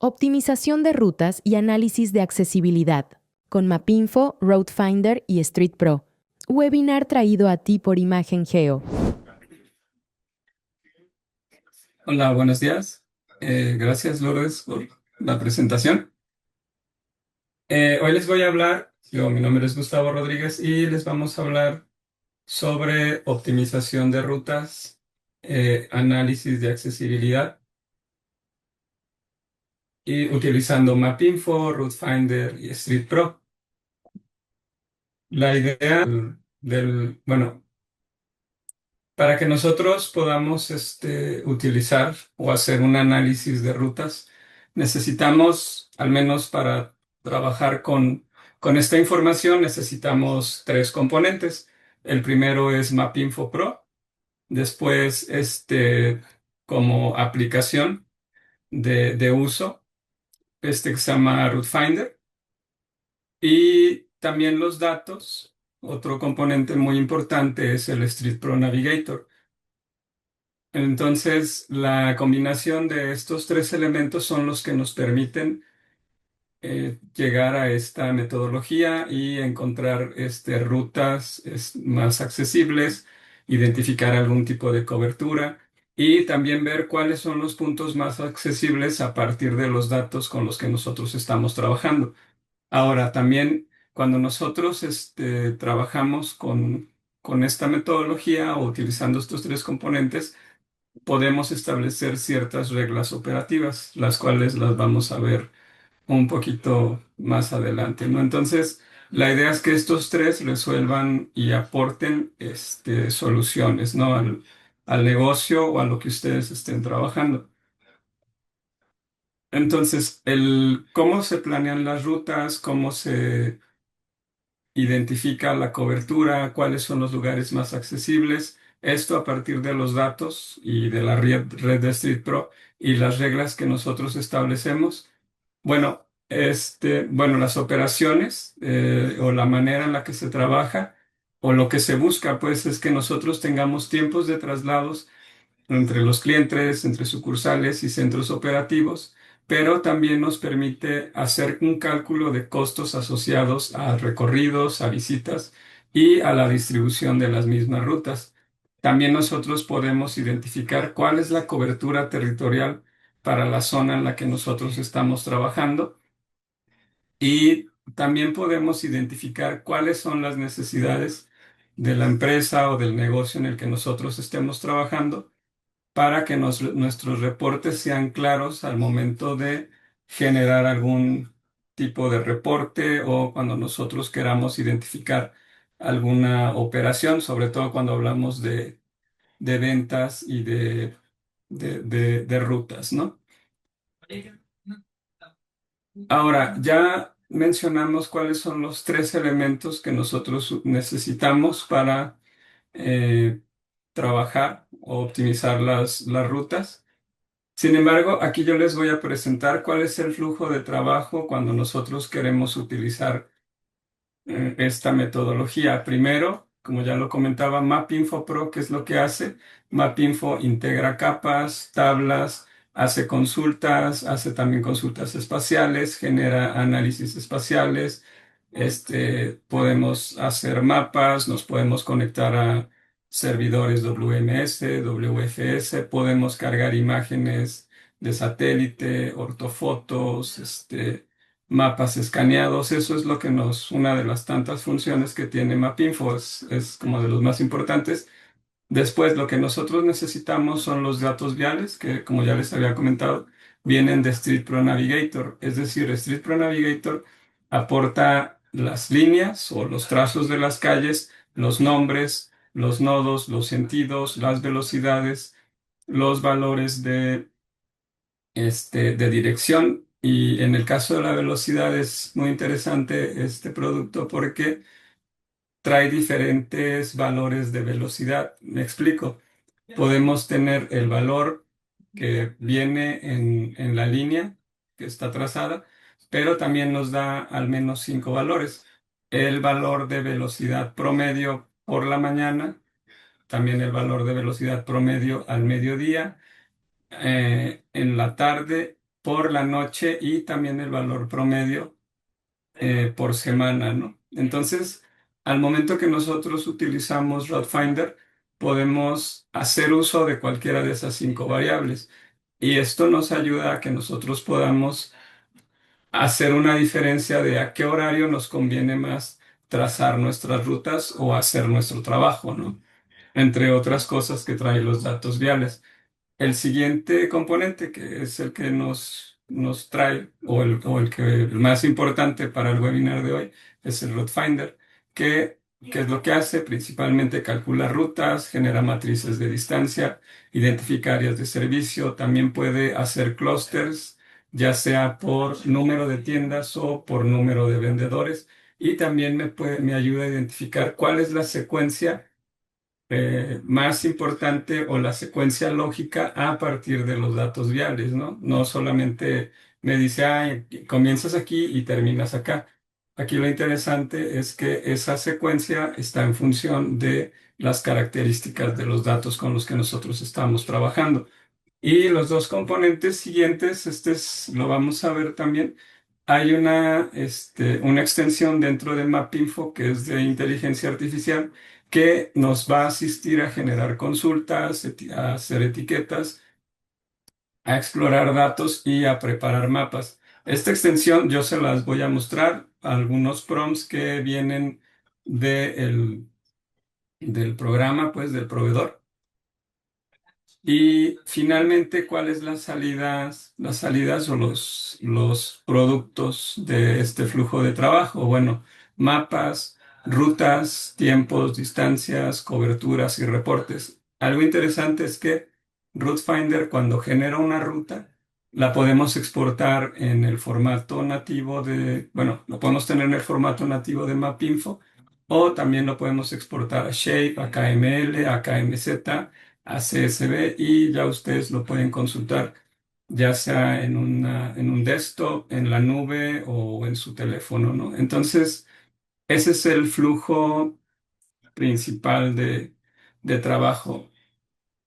Optimización de rutas y análisis de accesibilidad, con Mapinfo, Roadfinder y Street Pro. Webinar traído a ti por Imagen Geo. Hola, buenos días. Gracias, Lourdes, por la presentación. Hoy les voy a hablar, mi nombre es Gustavo Rodríguez y les vamos a hablar sobre optimización de rutas, análisis de accesibilidad y utilizando Mapinfo, Roadfinder y Street Pro. La idea bueno, para que nosotros podamos utilizar o hacer un análisis de rutas, necesitamos, al menos para trabajar con esta información, necesitamos tres componentes. El primero es Mapinfo Pro, después como aplicación de uso, que se llama Route Finder, y también los datos. Otro componente muy importante es el Street Pro Navigator. Entonces, la combinación de estos tres elementos son los que nos permiten llegar a esta metodología y encontrar rutas más accesibles, identificar algún tipo de cobertura y también ver cuáles son los puntos más accesibles a partir de los datos con los que nosotros estamos trabajando. Ahora, también cuando nosotros trabajamos con esta metodología o utilizando estos tres componentes, podemos establecer ciertas reglas operativas, las cuales las vamos a ver un poquito más adelante, ¿no? Entonces, la idea es que estos tres resuelvan y aporten soluciones, ¿no? Al negocio o a lo que ustedes estén trabajando. Entonces, cómo se planean las rutas, cómo se identifica la cobertura, cuáles son los lugares más accesibles. Esto a partir de los datos y de la red de Street Pro y las reglas que nosotros establecemos. Bueno, las operaciones o la manera en la que se trabaja o lo que se busca, pues, es que nosotros tengamos tiempos de traslados entre los clientes, entre sucursales y centros operativos, pero también nos permite hacer un cálculo de costos asociados a recorridos, a visitas y a la distribución de las mismas rutas. También nosotros podemos identificar cuál es la cobertura territorial para la zona en la que nosotros estamos trabajando y también podemos identificar cuáles son las necesidades de la empresa o del negocio en el que nosotros estemos trabajando para que nuestros reportes sean claros al momento de generar algún tipo de reporte o cuando nosotros queramos identificar alguna operación, sobre todo cuando hablamos de ventas y de rutas, ¿no? Ahora, ya mencionamos cuáles son los tres elementos que nosotros necesitamos para eh, trabajar o optimizar las rutas. Sin embargo, aquí yo les voy a presentar cuál es el flujo de trabajo cuando nosotros queremos utilizar esta metodología. Primero, como ya lo comentaba, MapInfo Pro, ¿qué es lo que hace? MapInfo integra capas, tablas, hace consultas, hace también consultas espaciales, genera análisis espaciales. Podemos hacer mapas, nos podemos conectar a servidores WMS, WFS, podemos cargar imágenes de satélite, ortofotos, mapas escaneados. Eso es lo que una de las tantas funciones que tiene Mapinfo, es como de los más importantes. Después, lo que nosotros necesitamos son los datos viales, que como ya les había comentado, vienen de Street Pro Navigator. Es decir, Street Pro Navigator aporta las líneas o los trazos de las calles, los nombres, los nodos, los sentidos, las velocidades, los valores de dirección. Y en el caso de la velocidad es muy interesante este producto porque trae diferentes valores de velocidad. Me explico. Podemos tener el valor que viene en la línea que está trazada, pero también nos da al menos cinco valores. El valor de velocidad promedio por la mañana, también el valor de velocidad promedio al mediodía, en la tarde por la noche y también el valor promedio por semana, ¿no? Entonces, al momento que nosotros utilizamos Roadfinder, podemos hacer uso de cualquiera de esas 5 variables. Y esto nos ayuda a que nosotros podamos hacer una diferencia de a qué horario nos conviene más trazar nuestras rutas o hacer nuestro trabajo, ¿no? Entre otras cosas que trae los datos viales. El siguiente componente, que es el que nos trae, el más importante para el webinar de hoy, es el Route Finder, que es lo que hace. Principalmente calcula rutas, genera matrices de distancia, identifica áreas de servicio, también puede hacer clusters, ya sea por número de tiendas o por número de vendedores, y también me ayuda a identificar cuál es la secuencia más importante o la secuencia lógica a partir de los datos viales, ¿no? No solamente me dice, ah, comienzas aquí y terminas acá. Aquí lo interesante es que esa secuencia está en función de las características de los datos con los que nosotros estamos trabajando. Y los dos componentes siguientes, lo vamos a ver también. Hay una extensión dentro de MapInfo que es de inteligencia artificial que nos va a asistir a generar consultas, a hacer etiquetas, a explorar datos y a preparar mapas. Esta extensión yo se las voy a mostrar, algunos prompts que vienen del programa, pues del proveedor. Y finalmente, ¿cuáles las salidas o los productos de este flujo de trabajo? Bueno, mapas, rutas, tiempos, distancias, coberturas y reportes. Algo interesante es que Route Finder, cuando genera una ruta, la podemos exportar en el formato nativo bueno, lo podemos tener en el formato nativo de MapInfo, o también lo podemos exportar a Shape, a KML, a KMZ, a CSV, y ya ustedes lo pueden consultar ya sea en un desktop, en la nube o en su teléfono, ¿no? Entonces, ese es el flujo principal de trabajo.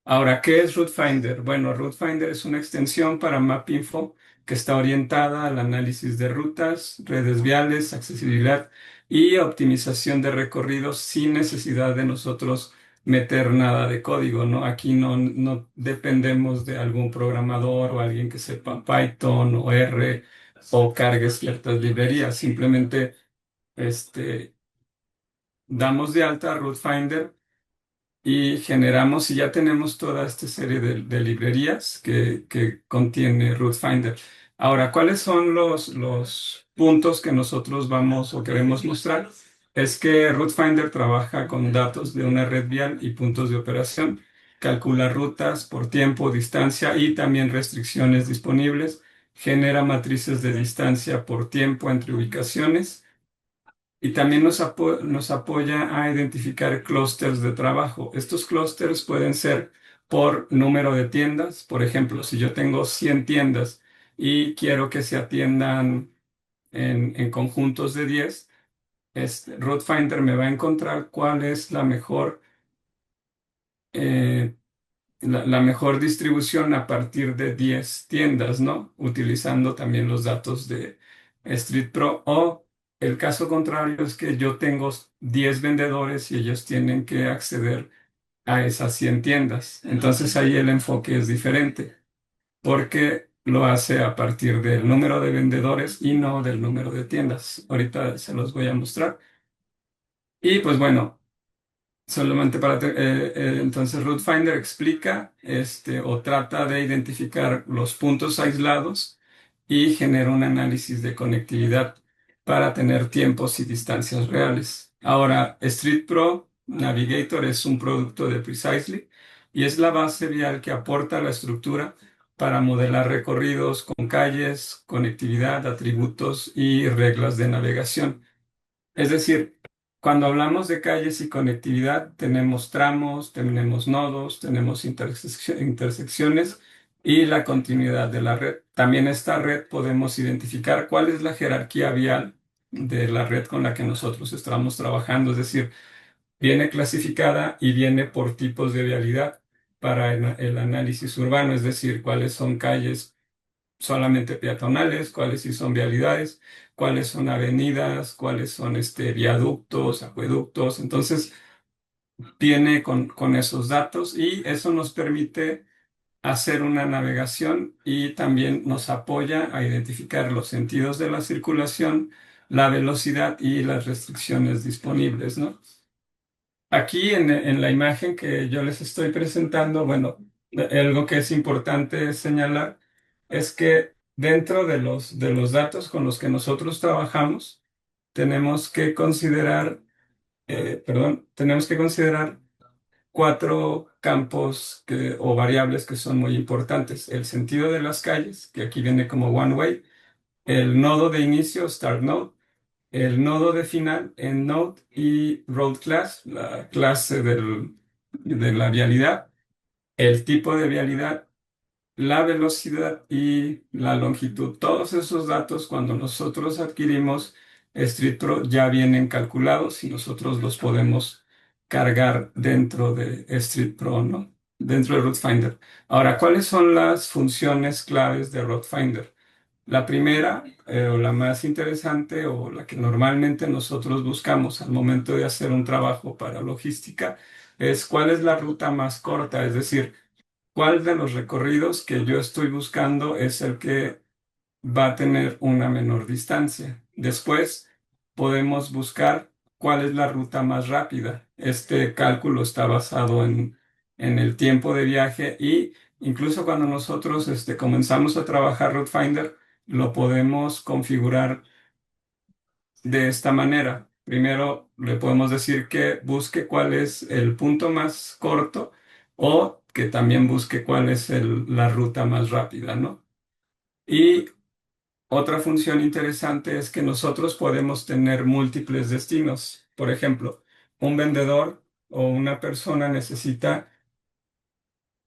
Ahora, ¿qué es Route Finder? Bueno, Route Finder es una extensión para MapInfo que está orientada al análisis de rutas, redes viales, accesibilidad y optimización de recorridos sin necesidad de nosotros meter nada de código, ¿no? Aquí no dependemos de algún programador o alguien que sepa Python o R o cargue ciertas librerías. Simplemente este, damos de alta a Route Finder y generamos, y ya tenemos toda esta serie de librerías que contiene Route Finder. Ahora, ¿cuáles son los puntos que nosotros vamos o queremos mostrar? Es que Route Finder trabaja con datos de una red vial y puntos de operación, calcula rutas por tiempo, distancia y también restricciones disponibles, genera matrices de distancia por tiempo entre ubicaciones, y también nos apoya a identificar clústeres de trabajo. Estos clústeres pueden ser por número de tiendas. Por ejemplo, si yo tengo 100 tiendas y quiero que se atiendan en conjuntos de 10, Route Finder me va a encontrar cuál es eh, la mejor distribución a partir de 10 tiendas, ¿no? Utilizando también los datos de Street Pro. O el caso contrario es que yo tengo 10 vendedores y ellos tienen que acceder a esas 100 tiendas. Entonces ahí el enfoque es diferente porque lo hace a partir del número de vendedores y no del número de tiendas. Ahorita se los voy a mostrar. Y pues bueno. Solamente entonces Route Finder explica o trata de identificar los puntos aislados y genera un análisis de conectividad para tener tiempos y distancias reales. Ahora, Street Pro Navigator es un producto de Precisely y es la base vial que aporta la estructura para modelar recorridos con calles, conectividad, atributos y reglas de navegación. Es decir, cuando hablamos de calles y conectividad, tenemos tramos, tenemos nodos, tenemos intersecciones y la continuidad de la red. También esta red podemos identificar cuál es la jerarquía vial de la red con la que nosotros estamos trabajando. Es decir, viene clasificada y viene por tipos de vialidad para el análisis urbano, es decir, cuáles son calles solamente peatonales, cuáles sí son vialidades, cuáles son avenidas, cuáles son viaductos, acueductos. Entonces, viene con esos datos y eso nos permite hacer una navegación y también nos apoya a identificar los sentidos de la circulación, la velocidad y las restricciones disponibles, ¿no? Aquí en la imagen que yo les estoy presentando, bueno, algo que es importante señalar es que dentro de los datos con los que nosotros trabajamos, tenemos que considerar, tenemos que considerar cuatro campos o variables que son muy importantes. El sentido de las calles, que aquí viene como one way, el nodo de inicio, start node, el nodo de final, end node, y road class, la clase de la vialidad, el tipo de vialidad, la velocidad y la longitud. Todos esos datos, cuando nosotros adquirimos Street Pro, ya vienen calculados y nosotros los podemos cargar dentro de Street Pro, ¿no? Dentro de Route Finder. Ahora, ¿cuáles son las funciones claves de Route Finder? La primera, o la más interesante, o la que normalmente nosotros buscamos al momento de hacer un trabajo para logística, es cuál es la ruta más corta, es decir, cuál de los recorridos que yo estoy buscando es el que va a tener una menor distancia. Después podemos buscar cuál es la ruta más rápida. Este cálculo está basado en el tiempo de viaje y incluso cuando nosotros comenzamos a trabajar Route Finder, lo podemos configurar de esta manera. Primero le podemos decir que busque cuál es el punto más corto o que también busque cuál es la ruta más rápida, ¿no? Y otra función interesante es que nosotros podemos tener múltiples destinos. Por ejemplo, un vendedor o una persona necesita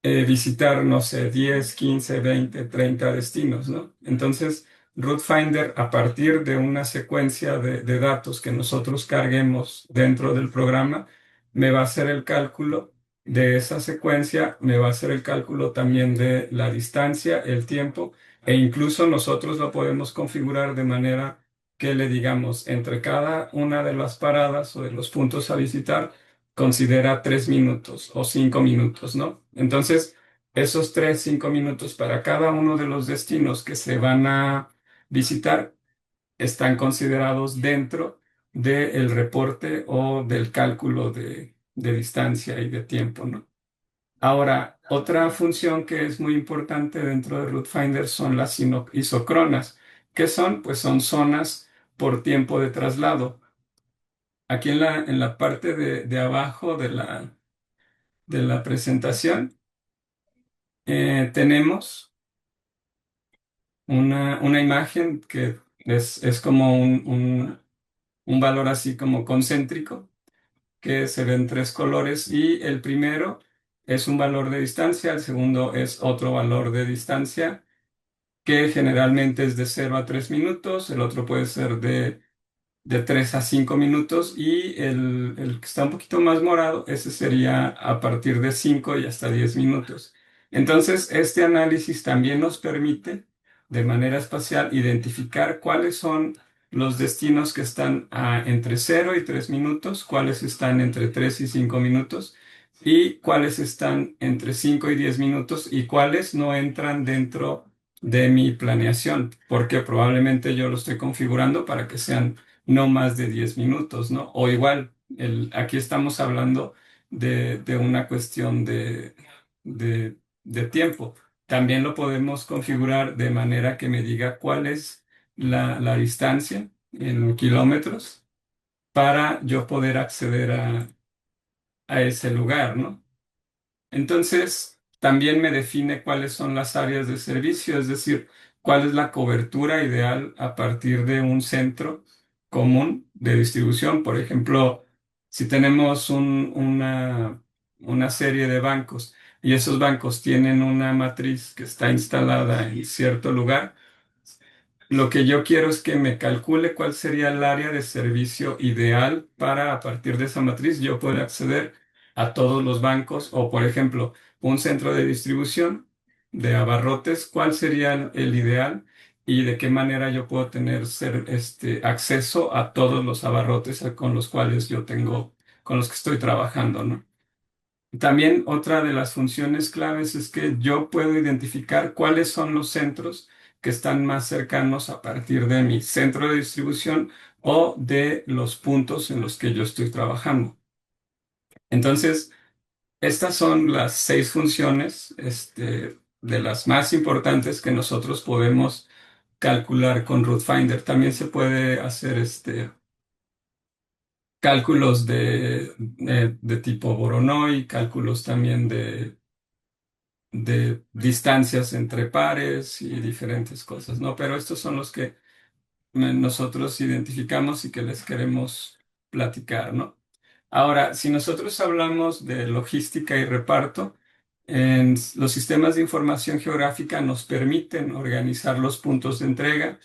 visitar, no sé, 10, 15, 20, 30 destinos, ¿no? Entonces, Route Finder, a partir de una secuencia de datos que nosotros carguemos dentro del programa, me va a hacer el cálculo de esa secuencia, me va a hacer el cálculo también de la distancia, el tiempo, e incluso nosotros lo podemos configurar de manera que le digamos, entre cada una de las paradas o de los puntos a visitar, considera 3 minutos o 5 minutos, ¿no? Entonces, esos 3, 5 minutos para cada uno de los destinos que se van a visitar están considerados dentro del reporte o del cálculo de distancia y de tiempo, ¿no? Ahora, otra función que es muy importante dentro de Route Finder son las isocronas. ¿Qué son? Pues son zonas por tiempo de traslado. Aquí en la parte de abajo de la presentación tenemos una imagen que es como un valor así como concéntrico, que se ven tres colores y el primero es un valor de distancia, el segundo es otro valor de distancia, que generalmente es de 0 a 3 minutos, el otro puede ser de 3 a 5 minutos y el que está un poquito más morado, ese sería a partir de 5 y hasta 10 minutos. Entonces, este análisis también nos permite de manera espacial identificar cuáles son los destinos que están entre 0 y 3 minutos, cuáles están entre 3 y 5 minutos y cuáles están entre 5 y 10 minutos y cuáles no entran dentro de mi planeación, porque probablemente yo lo estoy configurando para que sean no más de 10 minutos, ¿no? O igual, aquí estamos hablando de una cuestión de tiempo. También lo podemos configurar de manera que me diga cuál es la distancia en kilómetros para yo poder acceder a ese lugar, ¿no? Entonces, también me define cuáles son las áreas de servicio, es decir, cuál es la cobertura ideal a partir de un centro común de distribución. Por ejemplo, si tenemos una serie de bancos y esos bancos tienen una matriz que está instalada en cierto lugar, lo que yo quiero es que me calcule cuál sería el área de servicio ideal para, a partir de esa matriz, yo poder acceder a todos los bancos o, por ejemplo, un centro de distribución de abarrotes, cuál sería el ideal y de qué manera yo puedo tener acceso a todos los abarrotes con los cuales yo tengo, con los que estoy trabajando, ¿no? También otra de las funciones claves es que yo puedo identificar cuáles son los centros que están más cercanos a partir de mi centro de distribución o de los puntos en los que yo estoy trabajando. Entonces, estas son las 6 funciones, de las más importantes que nosotros podemos calcular con RootFinder. También se puede hacer cálculos de tipo Voronoi, cálculos también de distancias entre pares y diferentes cosas, ¿no? Pero estos son los que nosotros identificamos y que les queremos platicar, ¿no? Ahora, si nosotros hablamos de logística y reparto, los sistemas de información geográfica nos permiten organizar los puntos de entrega,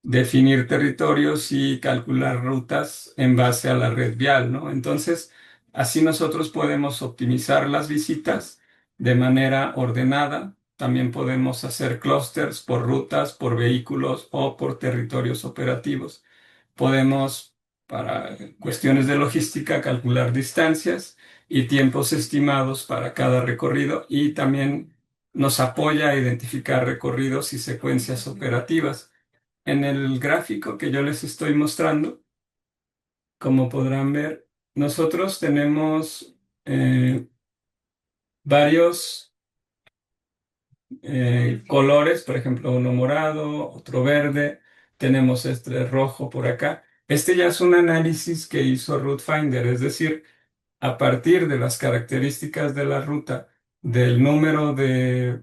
definir territorios y calcular rutas en base a la red vial, ¿no? Entonces, así nosotros podemos optimizar las visitas de manera ordenada. También podemos hacer clústeres por rutas, por vehículos o por territorios operativos. Podemos, para cuestiones de logística, calcular distancias y tiempos estimados para cada recorrido y también nos apoya a identificar recorridos y secuencias operativas. En el gráfico que yo les estoy mostrando, como podrán ver, nosotros tenemos varios colores, por ejemplo, uno morado, otro verde, tenemos este rojo por acá. Este ya es un análisis que hizo RouteFinder, es decir, a partir de las características de la ruta, del número de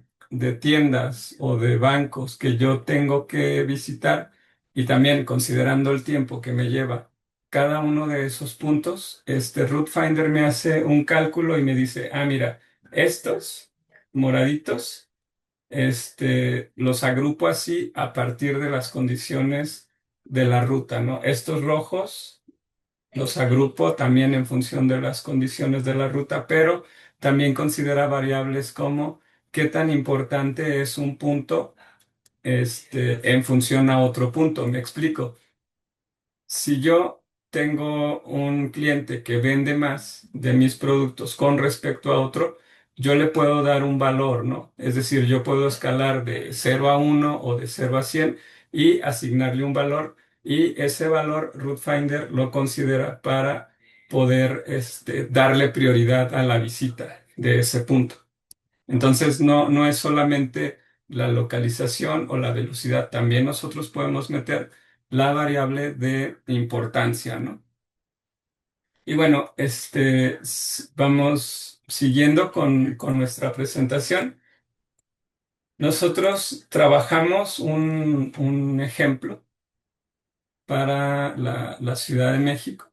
tiendas o de bancos que yo tengo que visitar y también considerando el tiempo que me lleva cada uno de esos puntos, este Route Finder me hace un cálculo y me dice, ah, mira, estos moraditos, los agrupo así a partir de las condiciones de la ruta, ¿no? Estos rojos los agrupo también en función de las condiciones de la ruta, pero también considera variables como qué tan importante es un punto, en función a otro punto. Me explico. Si yo tengo un cliente que vende más de mis productos con respecto a otro, yo le puedo dar un valor, ¿no? Es decir, yo puedo escalar de 0 a 1 o de 0 a 100 y asignarle un valor y ese valor RootFinder lo considera para poder darle prioridad a la visita de ese punto. Entonces, no es solamente la localización o la velocidad, también nosotros podemos meter la variable de importancia, ¿no? Y bueno, vamos siguiendo con nuestra presentación. Nosotros trabajamos un ejemplo para la Ciudad de México.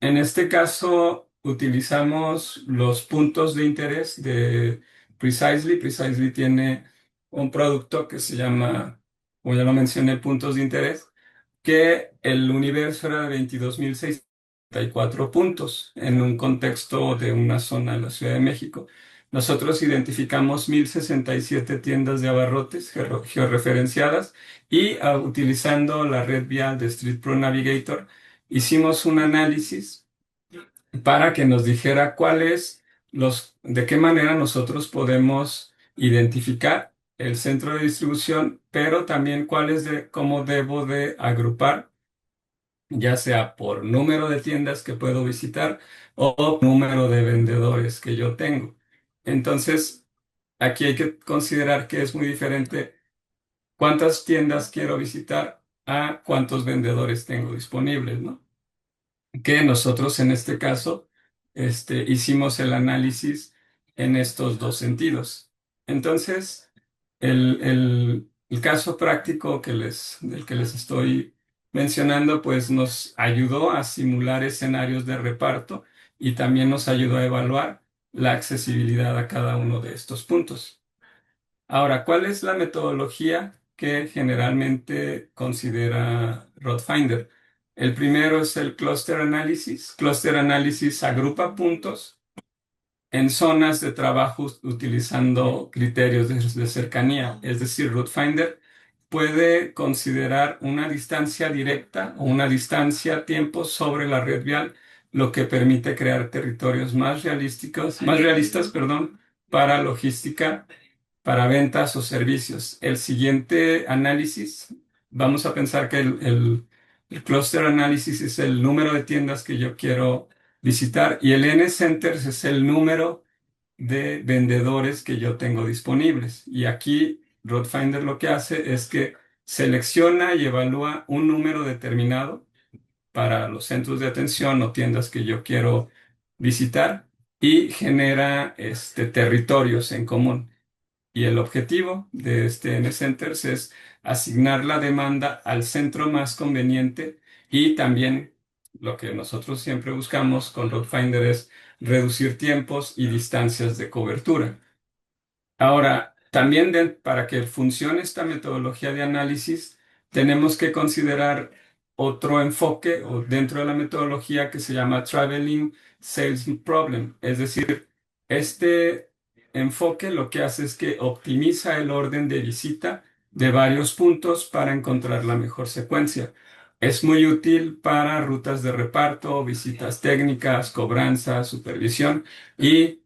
En este caso, utilizamos los puntos de interés de Precisely. Precisely tiene un producto que se llama, como ya lo mencioné, puntos de interés, que el universo era de 22.064 puntos en un contexto de una zona de la Ciudad de México. Nosotros identificamos 1.067 tiendas de abarrotes georreferenciadas y utilizando la red vial de Street Pro Navigator, hicimos un análisis para que nos dijera de qué manera nosotros podemos identificar el centro de distribución, pero también cómo debo de agrupar, ya sea por número de tiendas que puedo visitar o número de vendedores que yo tengo. Entonces, aquí hay que considerar que es muy diferente cuántas tiendas quiero visitar a cuántos vendedores tengo disponibles, ¿no? Que nosotros en este caso hicimos el análisis en estos dos sentidos. Entonces, el caso práctico del que les estoy mencionando, pues nos ayudó a simular escenarios de reparto y también nos ayudó a evaluar la accesibilidad a cada uno de estos puntos. Ahora, ¿cuál es la metodología que generalmente considera RoadFinder? El primero es el cluster analysis. Cluster analysis agrupa puntos en zonas de trabajo utilizando criterios de cercanía. Es decir, RouteFinder puede considerar una distancia directa o una distancia tiempo sobre la red vial, lo que permite crear territorios más realistas, perdón, para logística, para ventas o servicios. El siguiente análisis, vamos a pensar que el cluster análisis es el número de tiendas que yo quiero visitar y el N-Centers es el número de vendedores que yo tengo disponibles. Y aquí RoadFinder lo que hace es que selecciona y evalúa un número determinado para los centros de atención o tiendas que yo quiero visitar y genera territorios en común. Y el objetivo de este N-Centers es asignar la demanda al centro más conveniente y también lo que nosotros siempre buscamos con RoadFinder es reducir tiempos y distancias de cobertura. Ahora, también para que funcione esta metodología de análisis, tenemos que considerar otro enfoque o dentro de la metodología que se llama Traveling Sales Problem. Es decir, este enfoque lo que hace es que optimiza el orden de visita de varios puntos para encontrar la mejor secuencia. Es muy útil para rutas de reparto, visitas técnicas, cobranza, supervisión y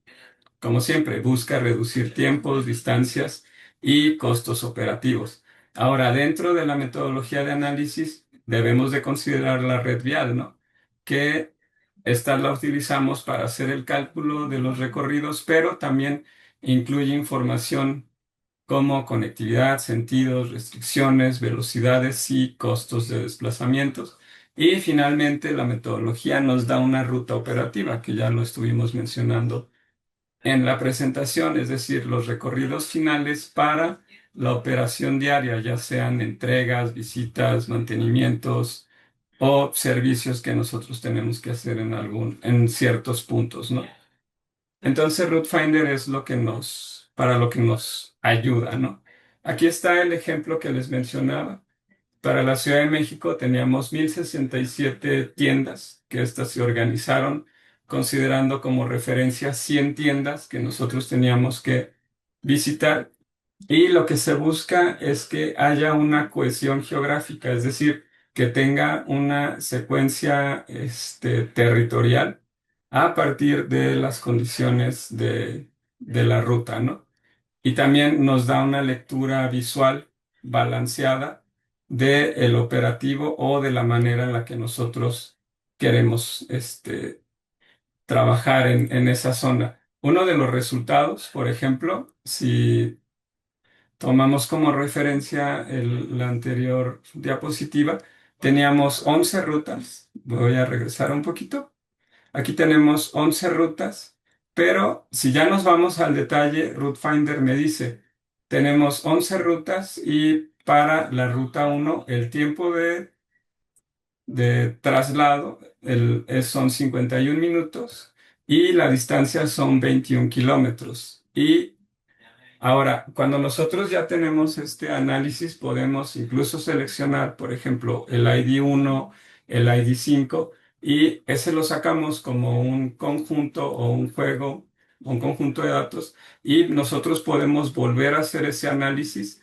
como siempre, busca reducir tiempos, distancias y costos operativos. Ahora, dentro de la metodología de análisis, debemos de considerar la red vial, ¿no? Que esta la utilizamos para hacer el cálculo de los recorridos, pero también incluye información como conectividad, sentidos, restricciones, velocidades y costos de desplazamientos. Y finalmente, la metodología nos da una ruta operativa, que ya lo estuvimos mencionando en la presentación, es decir, los recorridos finales para la operación diaria, ya sean entregas, visitas, mantenimientos o servicios que nosotros tenemos que hacer en ciertos puntos, ¿no? Entonces, RouteFinder es para lo que nos ayuda, ¿no? Aquí está el ejemplo que les mencionaba. Para la Ciudad de México teníamos 1067 tiendas, que estas se organizaron considerando como referencia 100 tiendas que nosotros teníamos que visitar. Y lo que se busca es que haya una cohesión geográfica, es decir, que tenga una secuencia territorial a partir de las condiciones de la ruta, ¿no? Y también nos da una lectura visual balanceada del operativo o de la manera en la que nosotros queremos trabajar en esa zona. Uno de los resultados, por ejemplo, si tomamos como referencia la anterior diapositiva, teníamos 11 rutas. Voy a regresar un poquito. Aquí tenemos 11 rutas, pero si ya nos vamos al detalle, RouteFinder me dice, tenemos 11 rutas y para la ruta uno el tiempo de traslado son 51 minutos y la distancia son 21 kilómetros. Y ahora, cuando nosotros ya tenemos este análisis, podemos incluso seleccionar, por ejemplo, el ID1, el ID5, y ese lo sacamos como un conjunto o un juego, un conjunto de datos, y nosotros podemos volver a hacer ese análisis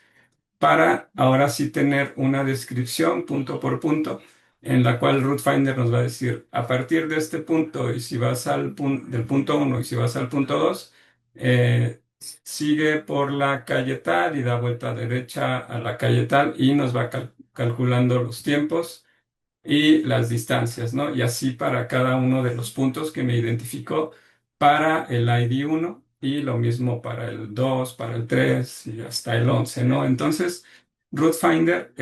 para ahora sí tener una descripción punto por punto, en la cual RouteFinder nos va a decir, a partir de este punto, y si vas del punto uno y si vas al punto 2 sigue por la calle tal y da vuelta a derecha a la calle tal y nos va calculando los tiempos y las distancias, ¿no? Y así para cada uno de los puntos que me identificó para el ID1 y lo mismo para el 2, para el 3 y hasta el 11, ¿no? Entonces, RouteFinder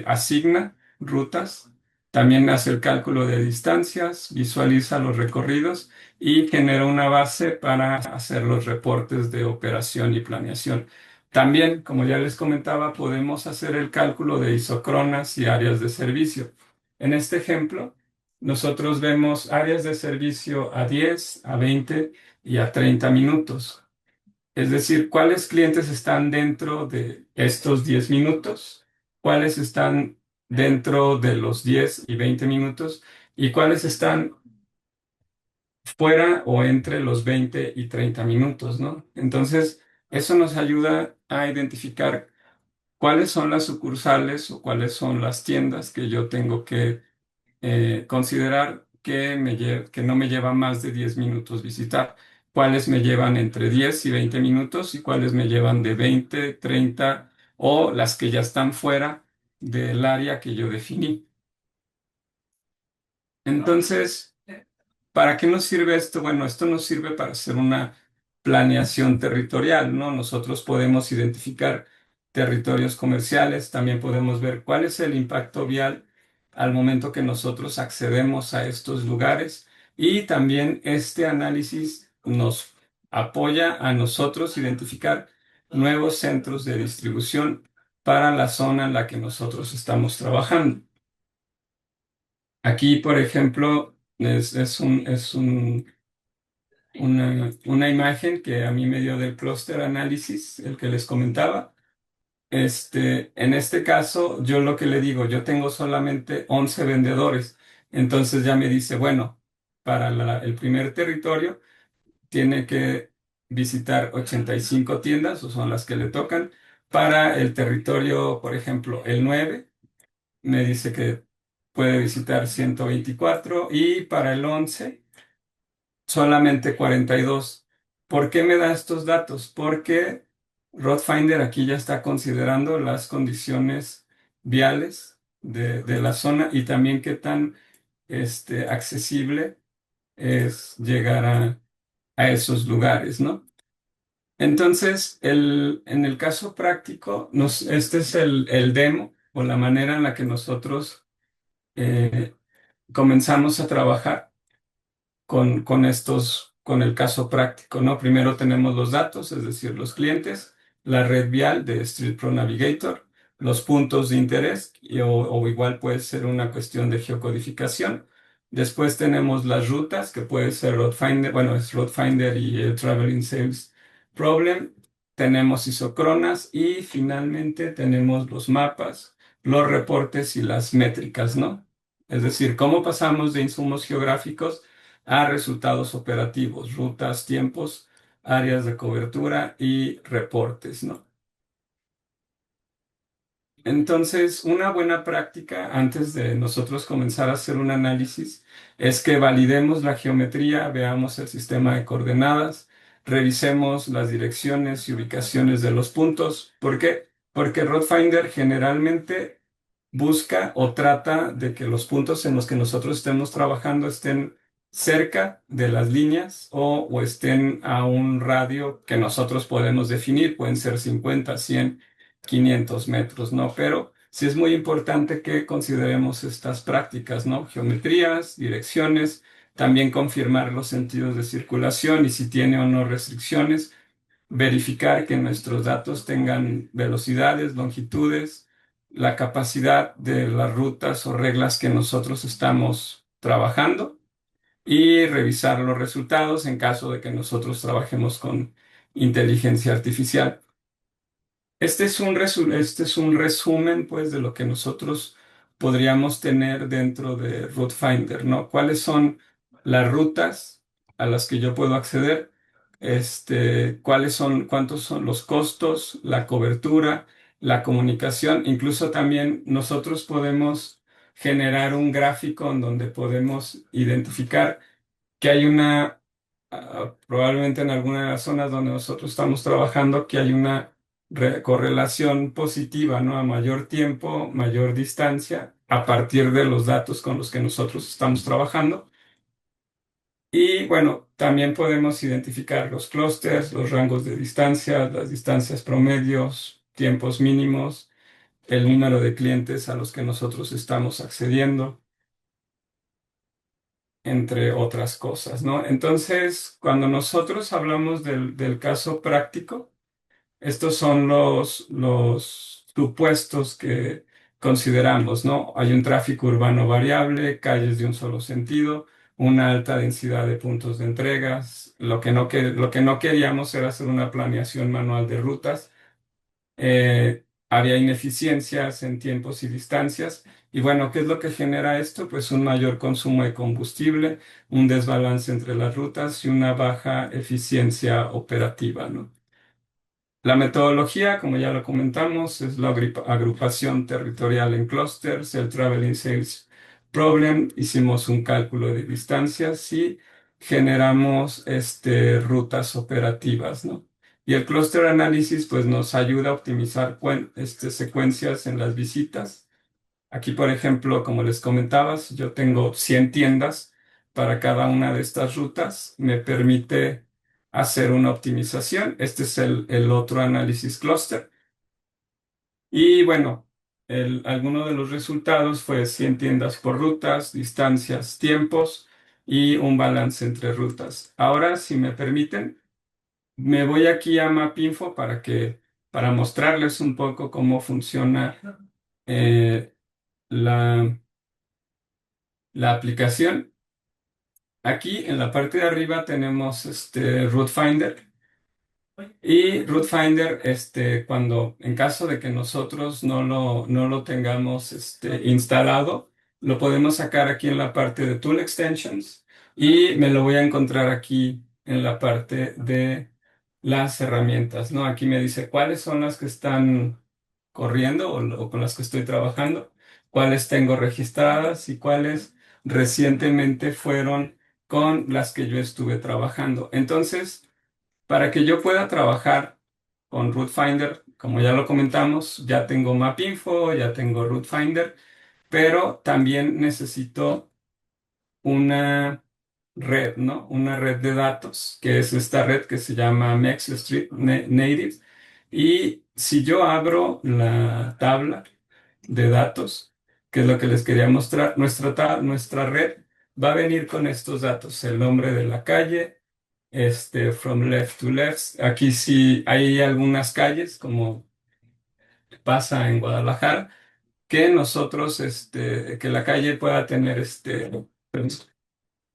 asigna rutas, también hace el cálculo de distancias, visualiza los recorridos y genera una base para hacer los reportes de operación y planeación. También, como ya les comentaba, podemos hacer el cálculo de isocronas y áreas de servicio. En este ejemplo, nosotros vemos áreas de servicio a 10, a 20 y a 30 minutos. Es decir, cuáles clientes están dentro de estos 10 minutos, cuáles están dentro de los 10 y 20 minutos y cuáles están fuera o entre los 20 y 30 minutos, ¿no? Entonces, eso nos ayuda a identificar cuáles son las sucursales o cuáles son las tiendas que yo tengo que considerar que no me lleva más de 10 minutos visitar, cuáles me llevan entre 10 y 20 minutos y cuáles me llevan de 20, 30 o las que ya están fuera del área que yo definí. Entonces, ¿para qué nos sirve esto? Bueno, esto nos sirve para hacer una planeación territorial, ¿no? Nosotros podemos identificar territorios comerciales, también podemos ver cuál es el impacto vial al momento que nosotros accedemos a estos lugares y también este análisis nos apoya a nosotros identificar nuevos centros de distribución para la zona en la que nosotros estamos trabajando. Aquí, por ejemplo, una imagen que a mí me dio del clúster análisis, el que les comentaba. En este caso, yo lo que le digo, yo tengo solamente 11 vendedores. Entonces ya me dice, bueno, para el primer territorio tiene que visitar 85 tiendas, o son las que le tocan. Para el territorio, por ejemplo, el 9 me dice que puede visitar 124 y para el 11 solamente 42. ¿Por qué me da estos datos? Porque Roadfinder aquí ya está considerando las condiciones viales de la zona y también qué tan accesible es llegar a esos lugares, ¿no? Entonces, en el caso práctico, este es el demo o la manera en la que nosotros eh, comenzamos a trabajar con el caso práctico, ¿no? Primero tenemos los datos, es decir, los clientes, la red vial de Street Pro Navigator, los puntos de interés, o igual puede ser una cuestión de geocodificación. Después tenemos las rutas, que puede ser Road Finder, bueno, es Road Finder y Traveling Sales Problem. Tenemos isocronas y finalmente tenemos los mapas, los reportes y las métricas, ¿no? Es decir, cómo pasamos de insumos geográficos a resultados operativos, rutas, tiempos, áreas de cobertura y reportes, ¿no? Entonces, una buena práctica antes de nosotros comenzar a hacer un análisis es que validemos la geometría, veamos el sistema de coordenadas, revisemos las direcciones y ubicaciones de los puntos. ¿Por qué? Porque RoadFinder generalmente busca o trata de que los puntos en los que nosotros estemos trabajando estén cerca de las líneas o estén a un radio que nosotros podemos definir, pueden ser 50, 100, 500 metros, ¿no? Pero sí es muy importante que consideremos estas prácticas, ¿no? Geometrías, direcciones, también confirmar los sentidos de circulación y si tiene o no restricciones, verificar que nuestros datos tengan velocidades, longitudes, la capacidad de las rutas o reglas que nosotros estamos trabajando y revisar los resultados en caso de que nosotros trabajemos con inteligencia artificial. Este es un resumen, pues, de lo que nosotros podríamos tener dentro de Route Finder, ¿no? ¿Cuáles son las rutas a las que yo puedo acceder? Cuántos son los costos, la cobertura, la comunicación. Incluso también nosotros podemos generar un gráfico en donde podemos identificar que hay probablemente en alguna de las zonas donde nosotros estamos trabajando, que hay una correlación positiva, ¿no? A mayor tiempo, mayor distancia, a partir de los datos con los que nosotros estamos trabajando. Y bueno, también podemos identificar los clústeres, los rangos de distancia, las distancias promedios, tiempos mínimos, el número de clientes a los que nosotros estamos accediendo, entre otras cosas, ¿no? Entonces, cuando nosotros hablamos del caso práctico, estos son los supuestos que consideramos, ¿no? Hay un tráfico urbano variable, calles de un solo sentido, una alta densidad de puntos de entregas. Lo que no queríamos era hacer una planeación manual de rutas. había ineficiencias en tiempos y distancias. Y bueno, ¿qué es lo que genera esto? Pues un mayor consumo de combustible, un desbalance entre las rutas y una baja eficiencia operativa, ¿no? La metodología, como ya lo comentamos, es la agrupación territorial en clústeres, el Traveling Sales Problem. Hicimos un cálculo de distancias y generamos rutas operativas, ¿no? Y el Cluster Analysis pues, nos ayuda a optimizar secuencias en las visitas. Aquí, por ejemplo, como les comentabas, yo tengo 100 tiendas para cada una de estas rutas. Me permite hacer una optimización. Este es el otro análisis clúster. Y bueno, alguno de los resultados fue 100 tiendas por rutas, distancias, tiempos y un balance entre rutas. Ahora, si me permiten, me voy aquí a MapInfo para mostrarles un poco cómo funciona eh, la, la aplicación. Aquí en la parte de arriba tenemos Route Finder. Y Root Finder, cuando en caso de que nosotros no lo tengamos instalado, lo podemos sacar aquí en la parte de Tool Extensions y me lo voy a encontrar aquí en la parte de las herramientas, ¿no? Aquí me dice cuáles son las que están corriendo o con las que estoy trabajando, cuáles tengo registradas y cuáles recientemente fueron con las que yo estuve trabajando. Entonces, para que yo pueda trabajar con Root Finder, como ya lo comentamos, ya tengo MapInfo, ya tengo Root Finder, pero también necesito una red, ¿no? Una red de datos, que es esta red que se llama Mex Street Native. Y si yo abro la tabla de datos, que es lo que les quería mostrar, nuestra red va a venir con estos datos, el nombre de la calle, from left to left. Aquí sí hay algunas calles, como pasa en Guadalajara, que nosotros, que la calle pueda tener,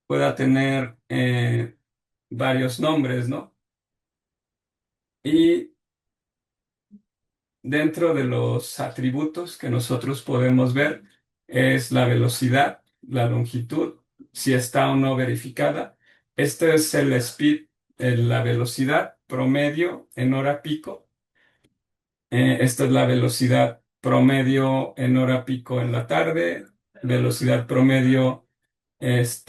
pueda tener varios nombres, ¿no? Y dentro de los atributos que nosotros podemos ver es la velocidad, la longitud, si está o no verificada. Este es el speed, la velocidad promedio en hora pico. Esta es la velocidad promedio en hora pico en la tarde, velocidad promedio es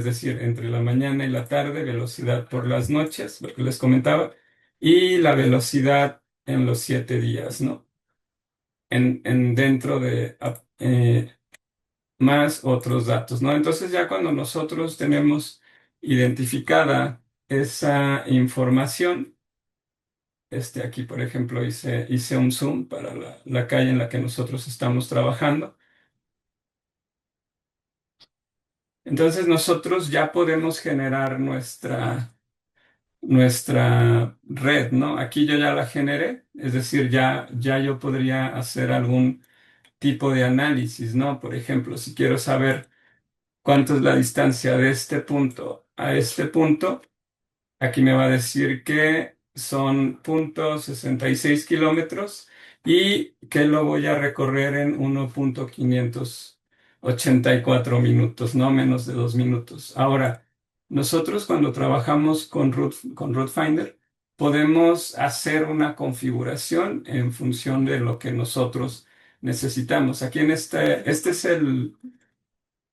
decir, entre la mañana y la tarde, velocidad por las noches, lo que les comentaba, y la velocidad en los 7 días, ¿no? Dentro de más otros datos, ¿no? Entonces ya cuando nosotros tenemos identificada esa información, aquí, por ejemplo, hice un zoom para la calle en la que nosotros estamos trabajando. Entonces nosotros ya podemos generar nuestra red, ¿no? Aquí yo ya la generé, es decir, ya yo podría hacer algún tipo de análisis, ¿no? Por ejemplo, si quiero saber cuánto es la distancia de este punto a este punto, aquí me va a decir que son .66 kilómetros y que lo voy a recorrer en 1.584 minutos, no menos de 2 minutos. Ahora, nosotros cuando trabajamos con Route Finder, podemos hacer una configuración en función de lo que nosotros necesitamos. Aquí este es el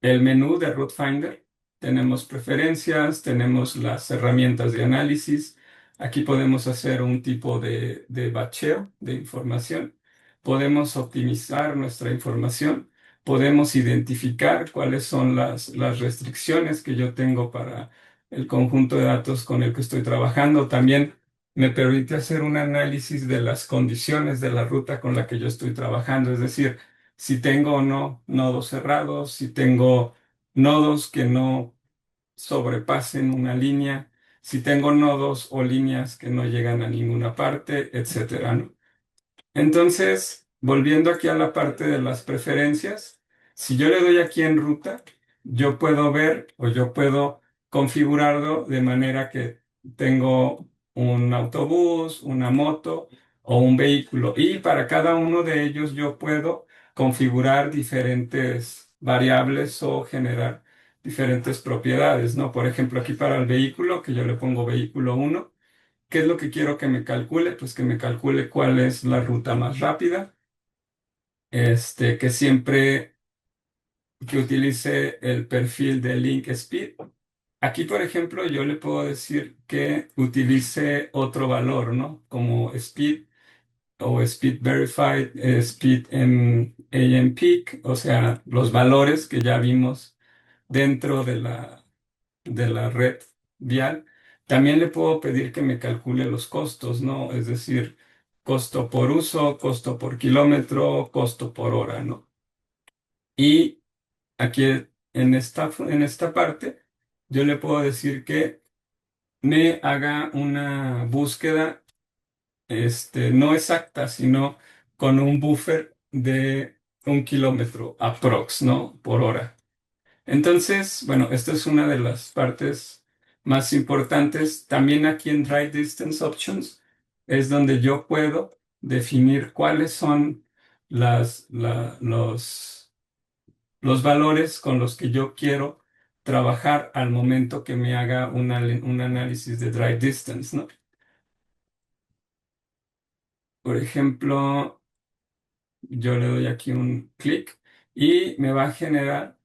menú de Route Finder. Tenemos preferencias, tenemos las herramientas de análisis. Aquí podemos hacer un tipo de bacheo de información. Podemos optimizar nuestra información. Podemos identificar cuáles son las restricciones que yo tengo para el conjunto de datos con el que estoy trabajando. También me permite hacer un análisis de las condiciones de la ruta con la que yo estoy trabajando. Es decir, si tengo o no nodos cerrados, si tengo nodos que no sobrepasen una línea, si tengo nodos o líneas que no llegan a ninguna parte, etcétera, ¿no? Entonces, volviendo aquí a la parte de las preferencias, si yo le doy aquí en ruta, yo puedo ver o yo puedo configurarlo de manera que tengo un autobús, una moto o un vehículo. Y para cada uno de ellos yo puedo configurar diferentes variables o generar diferentes propiedades, ¿no? Por ejemplo, aquí para el vehículo, que yo le pongo vehículo uno. ¿Qué es lo que quiero que me calcule? Pues que me calcule cuál es la ruta más rápida, que siempre que utilice el perfil de Link Speed. Aquí, por ejemplo, yo le puedo decir que utilice otro valor, ¿no? Como Speed o Speed Verified, Speed AM Peak, o sea, los valores que ya vimos dentro de la red vial. También le puedo pedir que me calcule los costos, ¿no? Es decir, costo por uso, costo por kilómetro, costo por hora, ¿no? Y aquí en esta parte, yo le puedo decir que me haga una búsqueda, no exacta, sino con un buffer de 1 kilómetro aprox, ¿no? Por hora. Entonces, bueno, esta es una de las partes más importantes. También aquí en Drive Distance Options es donde yo puedo definir cuáles son los valores con los que yo quiero trabajar al momento que me haga un análisis de Drive Distance, ¿no? Por ejemplo, yo le doy aquí un clic y me va a generar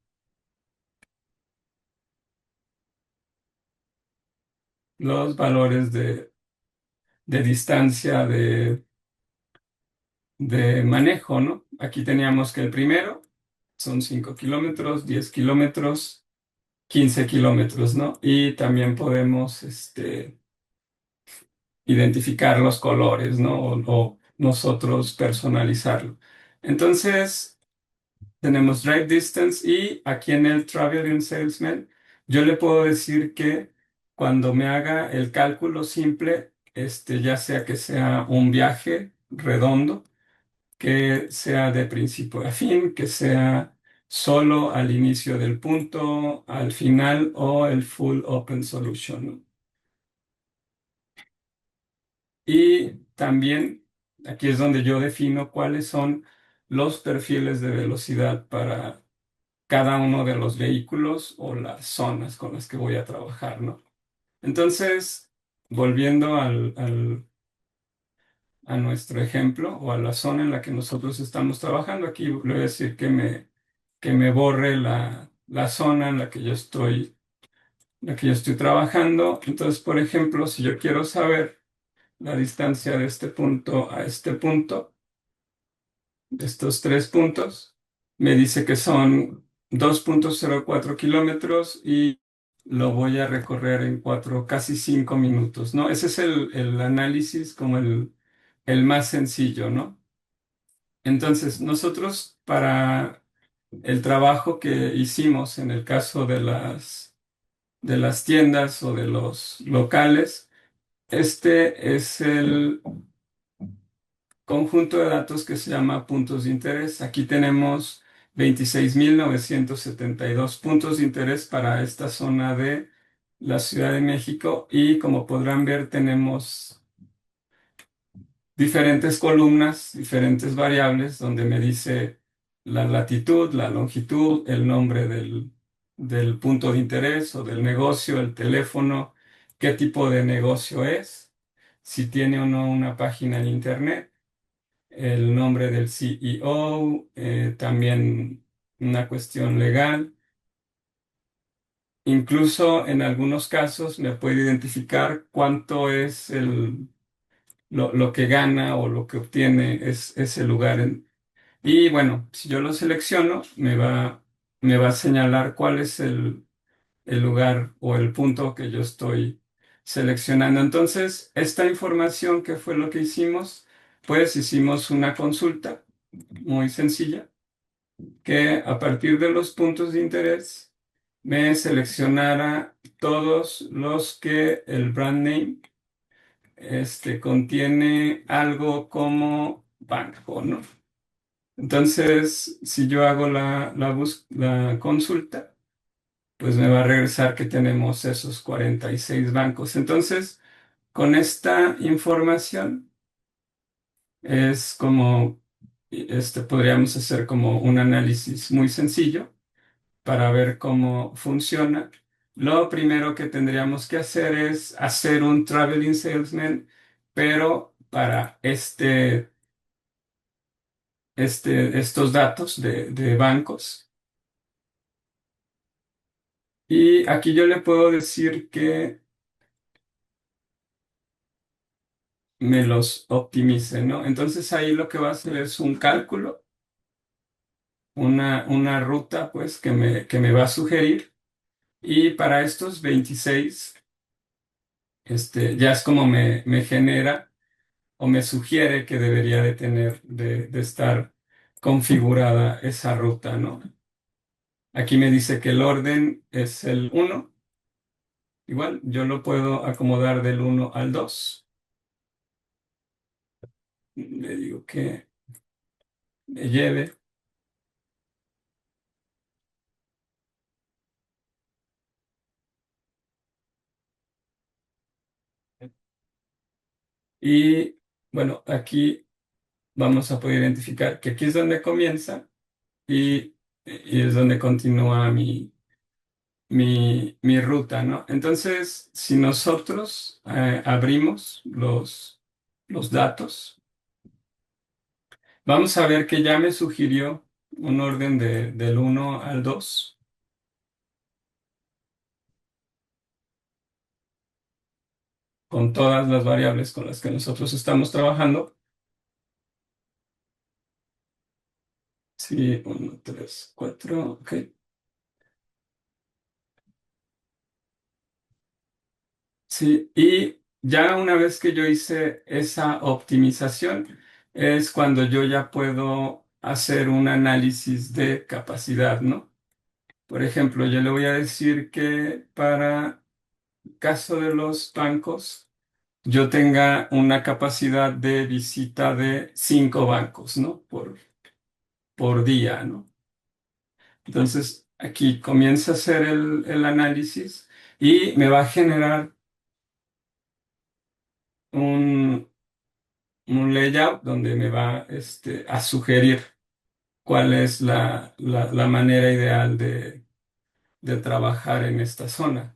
los valores de distancia de manejo, ¿no? Aquí teníamos que el primero son 5 kilómetros, 10 kilómetros, 15 kilómetros, ¿no? Y también podemos identificar los colores, ¿no? O nosotros personalizarlo. Entonces, tenemos Drive Distance y aquí en el Traveling Salesman, yo le puedo decir que cuando me haga el cálculo simple, ya sea que sea un viaje redondo, que sea de principio a fin, que sea solo al inicio del punto, al final o el full open solution, ¿no? Y también aquí es donde yo defino cuáles son los perfiles de velocidad para cada uno de los vehículos o las zonas con las que voy a trabajar, ¿no? Entonces, volviendo a nuestro ejemplo o a la zona en la que nosotros estamos trabajando. Aquí le voy a decir que me borre la zona en la que yo estoy trabajando. Entonces, por ejemplo, si yo quiero saber la distancia de este punto a este punto, de estos tres puntos, me dice que son 2,04 kilómetros y lo voy a recorrer en casi 5 minutos, ¿no? Ese es el análisis como el más sencillo, ¿no? Entonces, nosotros para el trabajo que hicimos en el caso de las tiendas o de los locales, este es el conjunto de datos que se llama puntos de interés. Aquí tenemos 26.972 puntos de interés para esta zona de la Ciudad de México y como podrán ver tenemos diferentes columnas, diferentes variables donde me dice la latitud, la longitud, el nombre del punto de interés o del negocio, el teléfono, qué tipo de negocio es, si tiene o no una página en internet, el nombre del CEO, también una cuestión legal. Incluso en algunos casos me puede identificar cuánto es lo que gana o lo que obtiene es ese lugar. Y bueno, si yo lo selecciono, me va a señalar cuál es el lugar o el punto que yo estoy seleccionando. Entonces, esta información, ¿qué fue lo que hicimos? Pues hicimos una consulta muy sencilla que a partir de los puntos de interés me seleccionara todos los que el brand name contiene algo como banco, ¿no? Entonces, si yo hago la consulta, pues me va a regresar que tenemos esos 46 bancos. Entonces, con esta información, Es como, podríamos hacer como un análisis muy sencillo para ver cómo funciona. Lo primero que tendríamos que hacer es hacer un traveling salesman, pero para estos datos de bancos. Y aquí yo le puedo decir que me los optimice, ¿no? Entonces ahí lo que va a hacer es un cálculo, una ruta, pues, que me va a sugerir. Y para estos 26 ya es como me genera o me sugiere que debería de tener, de estar configurada esa ruta, ¿no? Aquí me dice que el orden es el uno. Igual, yo lo puedo acomodar del uno al 2. Le digo que me lleve. Y bueno, aquí vamos a poder identificar que aquí es donde comienza y es donde continúa mi ruta, ¿no? Entonces, si nosotros abrimos los datos, vamos a ver que ya me sugirió un orden del uno al 2 con todas las variables con las que nosotros estamos trabajando. Sí, uno, 3, 4, ok. Sí, y ya una vez que yo hice esa optimización, es cuando yo ya puedo hacer un análisis de capacidad, ¿no? Por ejemplo, yo le voy a decir que para el caso de los bancos, yo tenga una capacidad de visita de 5 bancos, ¿no? Por día, ¿no? Entonces, aquí comienza a hacer el análisis y me va a generar un, un layout donde me va a sugerir cuál es la manera ideal de trabajar en esta zona.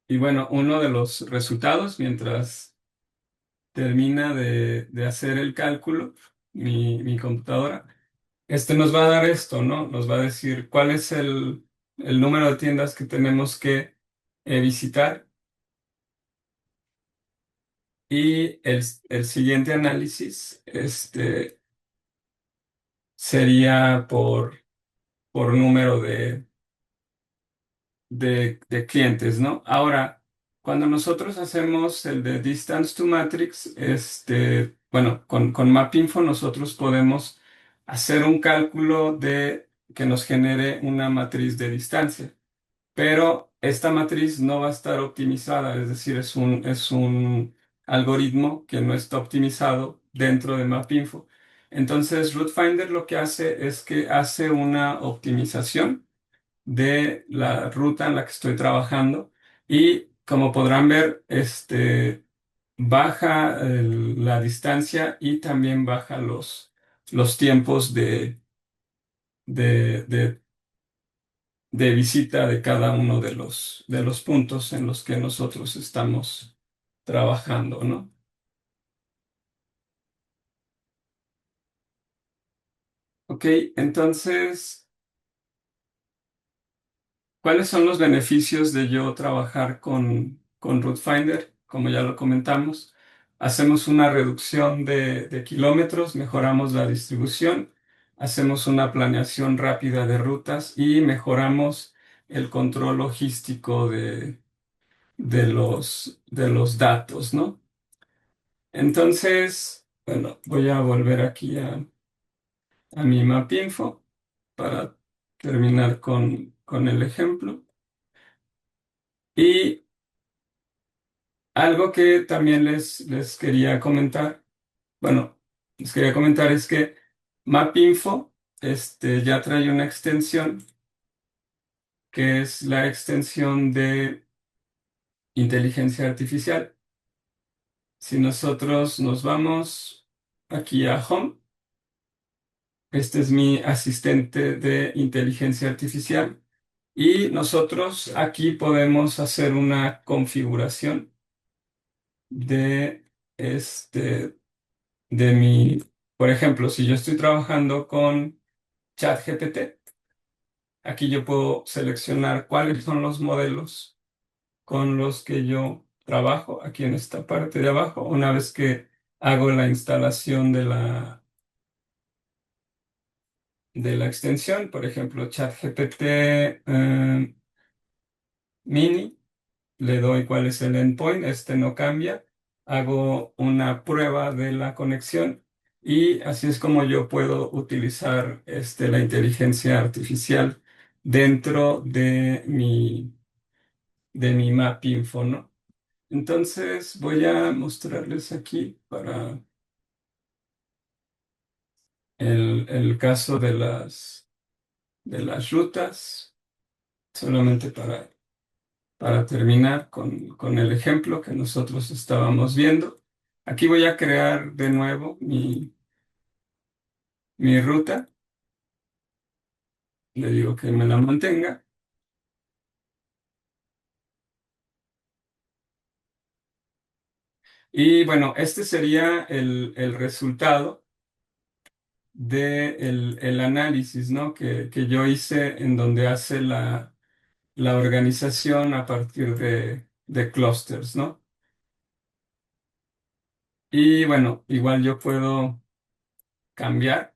Y bueno, uno de los resultados, mientras termina de hacer el cálculo, mi computadora, nos va a dar esto, ¿no? Nos va a decir cuál es el número de tiendas que tenemos que visitar y el siguiente análisis sería por número de clientes, ¿no? Ahora, cuando nosotros hacemos el de Distance to Matrix, bueno, con MapInfo nosotros podemos hacer un cálculo que nos genere una matriz de distancia, pero esta matriz no va a estar optimizada, es decir, es un algoritmo que no está optimizado dentro de MapInfo. Entonces, RouteFinder lo que hace es que hace una optimización de la ruta en la que estoy trabajando y como podrán ver, baja la distancia y también baja los tiempos de, de- de visita de cada uno de los puntos en los que nosotros estamos trabajando, ¿no? Ok, entonces, ¿cuáles son los beneficios de yo trabajar con RouteFinder? Como ya lo comentamos, hacemos una reducción de kilómetros, mejoramos la distribución, hacemos una planeación rápida de rutas y mejoramos el control logístico de los datos, ¿no? Entonces, bueno, voy a volver aquí a mi MapInfo para terminar con el ejemplo. Y algo que también les quería comentar, bueno, les quería comentar es que MapInfo ya trae una extensión que es la extensión de inteligencia artificial. Si nosotros nos vamos aquí a Home, este es mi asistente de inteligencia artificial y nosotros aquí podemos hacer una configuración de de mi, por ejemplo, si yo estoy trabajando con ChatGPT, aquí yo puedo seleccionar cuáles son los modelos con los que yo trabajo aquí en esta parte de abajo. Una vez que hago la instalación de la extensión, por ejemplo, ChatGPT Mini, le doy cuál es el endpoint, este no cambia, hago una prueba de la conexión y así es como yo puedo utilizar la inteligencia artificial dentro de mi MapInfo, ¿no? Entonces voy a mostrarles aquí para el caso de las rutas, solamente para terminar con el ejemplo que nosotros estábamos viendo. Aquí voy a crear de nuevo mi ruta. Le digo que me la mantenga. Y bueno, este sería el resultado del análisis, ¿no? que yo hice en donde hace la organización a partir de clusters, ¿no? Y bueno, igual yo puedo cambiar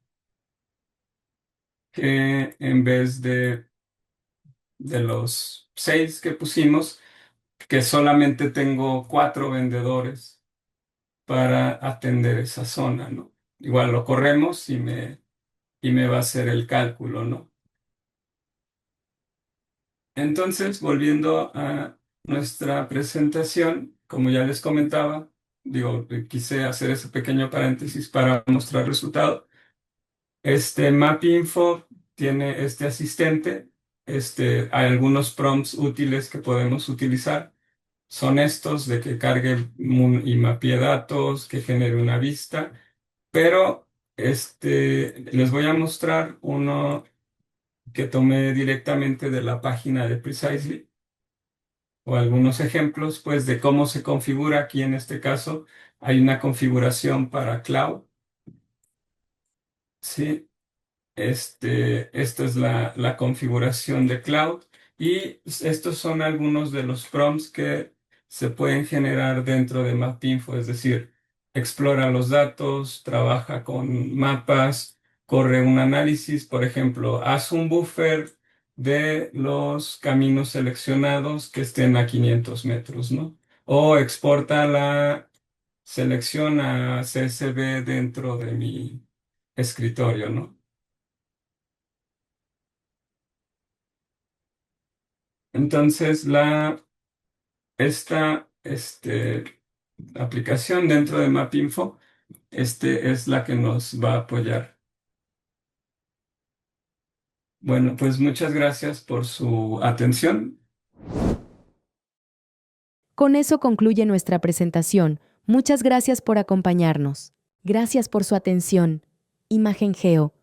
que en vez de los 6 que pusimos, que solamente tengo 4 vendedores para atender esa zona, ¿no? Igual lo corremos y me va a hacer el cálculo, ¿no? Entonces, volviendo a nuestra presentación, como ya les comentaba, digo, quise hacer ese pequeño paréntesis para mostrar el resultado. MapInfo tiene este asistente, hay algunos prompts útiles que podemos utilizar. Son estos de que cargue y mapee datos, que genere una vista, pero les voy a mostrar uno que tomé directamente de la página de Precisely o algunos ejemplos pues de cómo se configura. Aquí en este caso hay una configuración para cloud, ¿sí? Esta es la configuración de cloud y estos son algunos de los prompts que se pueden generar dentro de MapInfo, es decir, explora los datos, trabaja con mapas, corre un análisis, por ejemplo, haz un buffer de los caminos seleccionados que estén a 500 metros, ¿no? O exporta la selección a CSV dentro de mi escritorio, ¿no? Entonces, esta aplicación dentro de MapInfo es la que nos va a apoyar. Bueno, pues muchas gracias por su atención. Con eso concluye nuestra presentación. Muchas gracias por acompañarnos. Gracias por su atención. Imagen Geo.